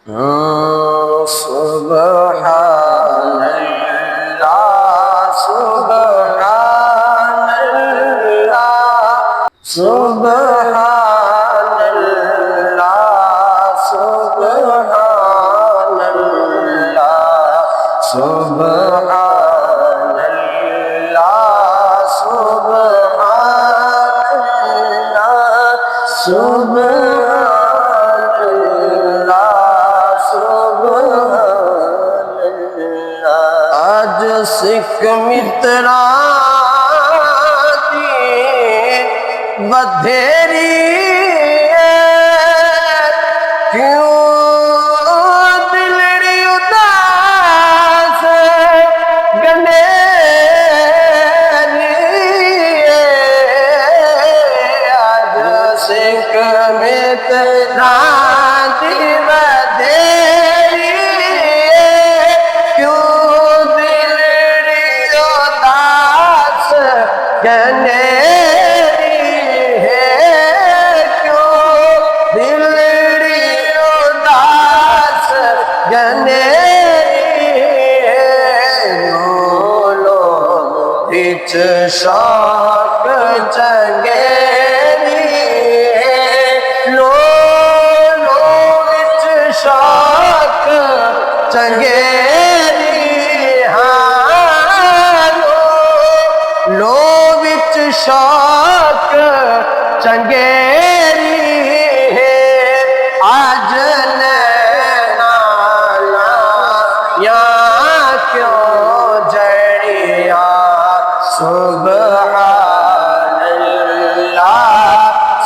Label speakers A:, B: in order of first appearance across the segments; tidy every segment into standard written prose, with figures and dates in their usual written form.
A: सुब्हानल्लाह सुब्हानल्लाह सुब्हानल्लाह सुब्हानल्लाह सुब्हानल्लाह सुब्हानल्लाह सुब्हानल्लाह। आज सिख मित्रा दी बधेरी क्यों दिलड़ी उदास गनेरी। आज सिख मित्रा दी बधेरी क्यों दिलड़ी उदास गनेरी है, क्यों दिलड़ी उदास गनेरी है। लो बिच शौक चंगेरी है, लो बिच शौक चंगेरी। हाँ लो बिच शौक चंगेरी है। आज नैना या क्यों जड़िया। सुब्हानल्लाह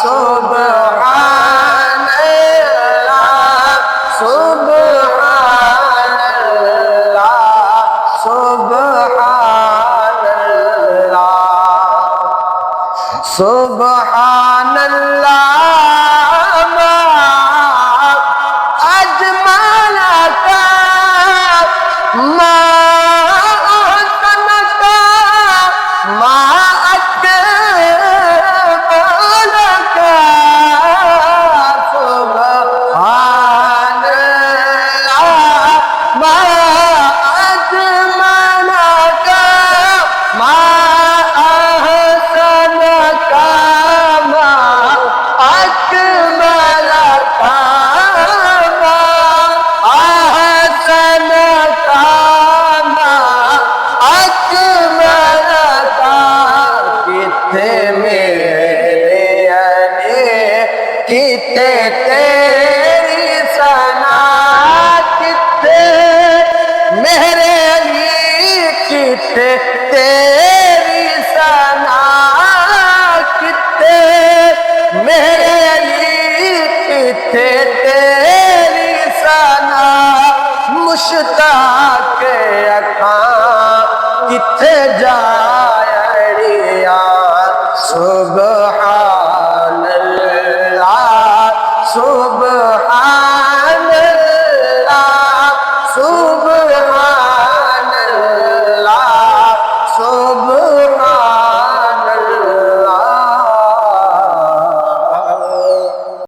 A: सुब्हानल्लाह सुब्हानल्लाह सुब्हानल्लाह सुब्हानल्लाह। मा अजमल का मा अहसन का मा अकमल का। सुब्हानल्लाह मा अजमल का मा अहसन का मा अकमल का मा अहसन का मा अकमल का। किथे मेरे अने किथे तेरी सना, किथे मेरे अली किथे तेरी सना, किथे मेरे अली किथे तेरी सना। मुश्ताक अखां किथे जायड़िया। सुब्हानल्लाह सुब्हानल्लाह